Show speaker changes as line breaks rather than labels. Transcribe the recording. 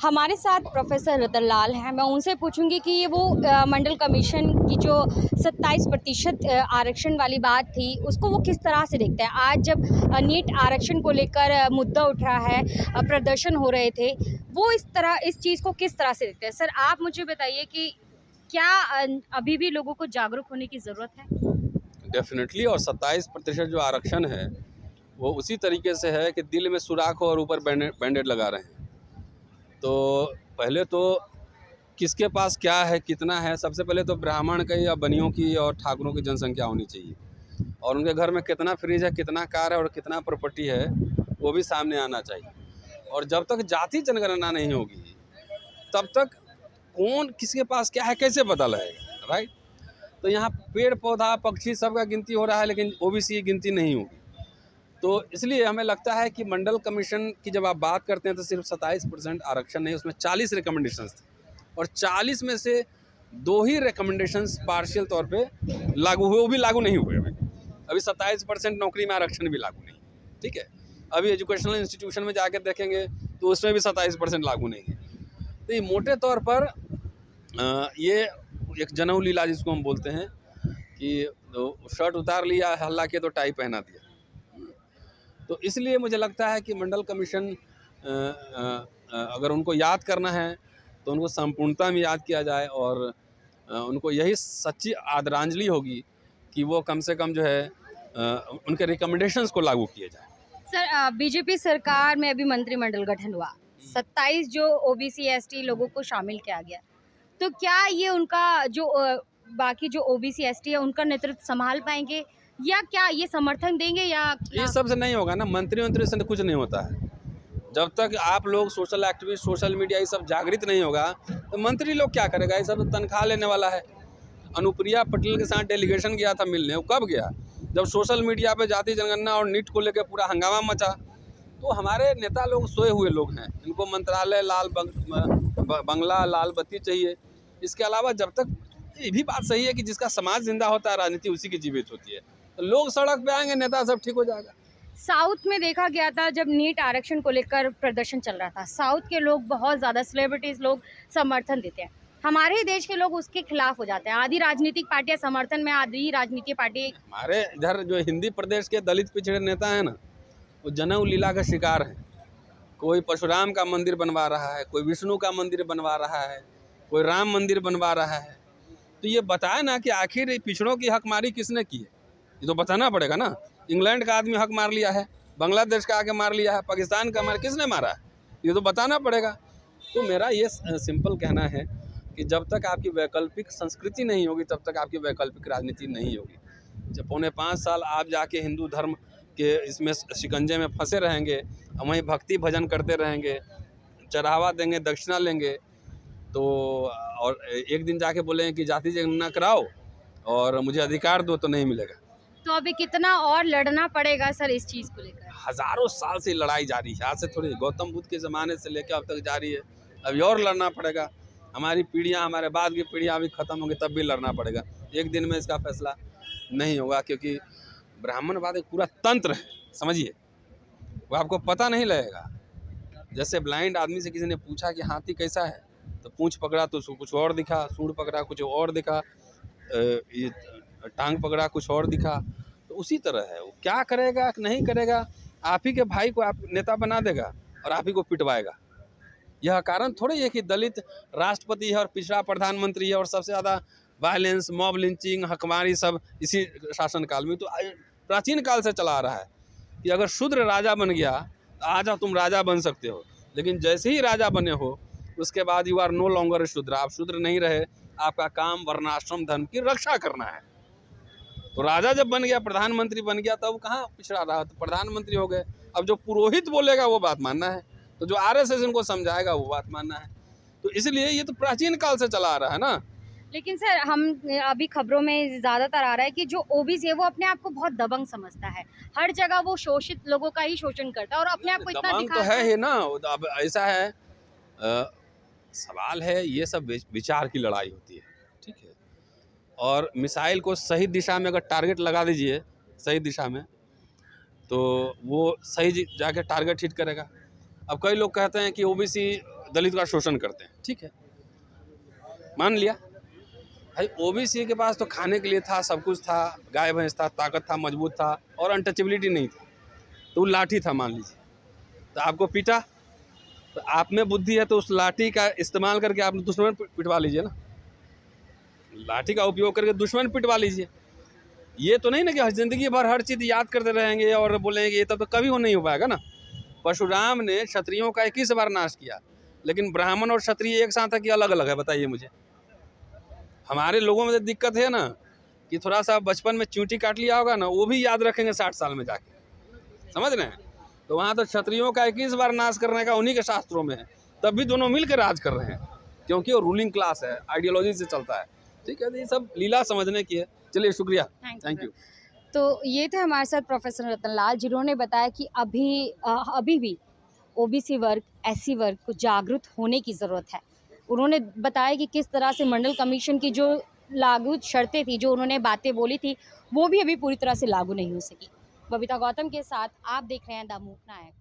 हमारे साथ प्रोफेसर रतन लाल हैं। मैं उनसे पूछूंगी कि ये वो मंडल कमीशन की जो 27% आरक्षण वाली बात थी उसको वो किस तरह से देखते हैं। आज जब नीट आरक्षण को लेकर मुद्दा उठ रहा है, प्रदर्शन हो रहे थे, वो इस चीज़ को किस तरह से देखते हैं। सर आप मुझे बताइए कि क्या अभी भी लोगों को जागरूक होने की ज़रूरत है?
डेफिनेटली। और 27% जो आरक्षण है वो उसी तरीके से है कि दिल में सुराख हो और ऊपर बैंडेड लगा रहे हैं। तो पहले तो किसके पास क्या है, कितना है, सबसे पहले तो ब्राह्मण की या बनियों की और ठाकुरों की जनसंख्या होनी चाहिए, और उनके घर में कितना फ्रिज है, कितना कार है और कितना प्रॉपर्टी है वो भी सामने आना चाहिए। और जब तक जाति जनगणना नहीं होगी तब तक कौन किसके पास क्या है कैसे पता लगेगा, राइट। तो यहाँ पेड़ पौधा पक्षी सबका गिनती हो रहा है, लेकिन ओबीसी की गिनती नहीं होगी। तो इसलिए हमें लगता है कि मंडल कमीशन की जब आप बात करते हैं तो सिर्फ 27% आरक्षण नहीं, उसमें 40 रिकमेंडेशंस थे, और 40 में से 2 ही रिकमेंडेशंस पार्शियल तौर पे लागू हुए, वो भी लागू नहीं हुए। अभी 27% नौकरी में आरक्षण भी लागू नहीं, ठीक है। अभी एजुकेशनल इंस्टीट्यूशन में जाकर देखेंगे तो उसमें भी 27% लागू नहीं है। तो ये मोटे तौर पर ये एक जनेऊ लीला जिसको हम बोलते हैं कि शर्ट उतार लिया, हल्ला किया तो टाई पहना दिया। तो इसलिए मुझे लगता है कि मंडल कमीशन अगर उनको याद करना है तो उनको संपूर्णता में याद किया जाए, और उनको यही सच्ची आदरांजलि होगी कि वो कम से कम जो है उनके रिकमेंडेशंस को लागू किए जाए।
सर बीजेपी सरकार में अभी मंत्रिमंडल गठन हुआ, 27 जो ओबीसी एसटी लोगों को शामिल किया गया, तो क्या ये उनका जो बाकी जो ओबीसी एसटी है उनका नेतृत्व संभाल पाएंगे, या क्या ये समर्थन देंगे, या
ये सब से नहीं होगा ना, मंत्री से कुछ नहीं होता है। जब तक आप लोग सोशल एक्टिविस्ट, सोशल मीडिया ये सब जागृत नहीं होगा तो मंत्री लोग क्या करेगा। ये सब तो तनख्वाह लेने वाला है। अनुप्रिया पटेल के साथ डेलीगेशन गया था मिलने, वो कब गया? जब सोशल मीडिया पे जाति जनगणना और नीट को लेकर पूरा हंगामा मचा। तो हमारे नेता लोग सोए हुए लोग हैं, इनको मंत्रालय, लाल बंगला, लाल बत्ती चाहिए। इसके अलावा जब तक ये भी बात सही है कि जिसका समाज जिंदा होता है राजनीति उसी की जीवित होती है। तो लोग सड़क पे आएंगे, नेता सब ठीक हो जाएगा।
साउथ में देखा गया था जब नीट आरक्षण को लेकर प्रदर्शन चल रहा था, साउथ के लोग बहुत ज़्यादा सेलिब्रिटीज़ लोग समर्थन देते हैं, हमारे ही देश के लोग उसके खिलाफ हो जाते हैं। आधी राजनीतिक पार्टियां समर्थन में, आधी राजनीतिक पार्टी।
हमारे इधर जो हिंदी प्रदेश के दलित पिछड़े नेता हैं ना, वो जनेऊ लीला का शिकार है। कोई परशुराम का मंदिर बनवा रहा है, कोई विष्णु का मंदिर बनवा रहा है, कोई राम मंदिर बनवा रहा है। तो ये बताए ना कि आखिर पिछड़ों की हकमारी किसने की है, ये तो बताना पड़ेगा ना। इंग्लैंड का आदमी हक मार लिया है, बांग्लादेश का आके मार लिया है, पाकिस्तान का मार, किसने मारा है, ये तो बताना पड़ेगा। तो मेरा ये सिंपल कहना है कि जब तक आपकी वैकल्पिक संस्कृति नहीं होगी तब तक आपकी वैकल्पिक राजनीति नहीं होगी। जब 4.5 साल आप जाके हिंदू धर्म के इसमें शिकंजे में फंसे रहेंगे, वहीं भक्ति भजन करते रहेंगे, चढ़ावा देंगे, दक्षिणा लेंगे, तो और एक दिन जाके बोलेंगे कि जाति जनगणना कराओ और मुझे अधिकार दो, तो नहीं मिलेगा।
तो अभी कितना और लड़ना पड़ेगा सर इस चीज़ को लेकर?
हजारों साल से लड़ाई जारी है, आज से थोड़ी, गौतम बुद्ध के ज़माने से लेकर अब तक जारी है। अभी और लड़ना पड़ेगा। हमारी पीढ़ियां, हमारे बाद की पीढ़ियां अभी ख़त्म होंगी तब भी लड़ना पड़ेगा। एक दिन में इसका फैसला नहीं होगा, क्योंकि ब्राह्मणवाद एक पूरा तंत्र है, समझिए। वो आपको पता नहीं लगेगा। जैसे ब्लाइंड आदमी से किसी ने पूछा कि हाथी कैसा है, तो पूँछ पकड़ा तो उसको कुछ और दिखा, सूंड पकड़ा कुछ और दिखा, ये टांग पकड़ा कुछ और दिखा। तो उसी तरह है, वो क्या करेगा नहीं करेगा, आप ही के भाई को आप नेता बना देगा और आप ही को पिटवाएगा। यह कारण थोड़ी है कि दलित राष्ट्रपति है और पिछड़ा प्रधानमंत्री है और सबसे ज़्यादा वायलेंस, मॉब लिंचिंग, हकमारी सब इसी शासनकाल में। तो प्राचीन काल से चला आ रहा है कि अगर शूद्र राजा बन गया तो आज तुम राजा बन सकते हो, लेकिन जैसे ही राजा बने हो उसके बाद यू आर नो लॉन्गर शूद्र, आप शूद्र नहीं रहे। आपका काम वर्णाश्रम धर्म की रक्षा करना है। तो राजा जब बन गया, प्रधानमंत्री बन गया, तब कहाँ पिछड़ा रहा, तो प्रधानमंत्री हो गए। अब जो पुरोहित बोलेगा वो बात मानना है, तो जो आरएसएस इनको समझाएगा वो बात मानना है। तो इसलिए ये तो प्राचीन काल से चला आ रहा है ना।
लेकिन सर हम अभी खबरों में ज़्यादातर आ रहा है कि जो ओबीसी है वो अपने आप को बहुत दबंग समझता है, हर जगह वो शोषित लोगों का ही शोषण करता है और अपने आप को इतना
दबंग तो है ही ना। अब ऐसा है, सवाल है, ये सब विचार की लड़ाई होती है, ठीक है। और मिसाइल को सही दिशा में अगर टारगेट लगा दीजिए, सही दिशा में, तो वो सही जाके टारगेट हिट करेगा। अब कई लोग कहते हैं कि ओबीसी दलित का शोषण करते हैं, ठीक है, मान लिया भाई। ओबीसी के पास तो खाने के लिए था, सब कुछ था, गाय भैंस था, ताकत था, मजबूत था और अनटचेबिलिटी नहीं थी, तो वो लाठी था मान लीजिए, तो आपको पीटा, तो आप में बुद्धि है तो उस लाठी का इस्तेमाल करके आप दुश्मन पिटवा लीजिए ना, लाठी का उपयोग करके दुश्मन पिटवा लीजिए। ये तो नहीं ना कि जिंदगी भर हर चीज़ याद करते रहेंगे और बोलेंगे ये तो कभी वो नहीं हो पाएगा ना। परशुराम ने क्षत्रियों का 21 बार नाश किया, लेकिन ब्राह्मण और क्षत्रिय एक साथ है कि अलग अलग है, बताइए मुझे। हमारे लोगों में तो दिक्कत है ना कि थोड़ा सा बचपन में चींटी काट लिया होगा ना, वो भी याद रखेंगे 60 साल में जाके, समझ रहे हैं। तो वहाँ तो क्षत्रियों का 21 बार नाश करने का उन्हीं के शास्त्रों में है, तब भी दोनों मिलकर राज कर रहे हैं, क्योंकि वो रूलिंग क्लास है, आइडियोलॉजी से चलता है, ठीक है। ये सब लीला समझने की है। चलिए शुक्रिया, थैंक यू।
तो ये थे हमारे साथ प्रोफेसर रतनलाल, जिन्होंने बताया कि अभी भी ओबीसी वर्ग, एससी वर्ग को जागरूक होने की ज़रूरत है। उन्होंने बताया कि किस तरह से मंडल कमीशन की जो लागू शर्तें थी, जो उन्होंने बातें बोली थी, वो भी अभी पूरी तरह से लागू नहीं हो सकी। बबीता गौतम के साथ आप देख रहे हैं द मूक नायक।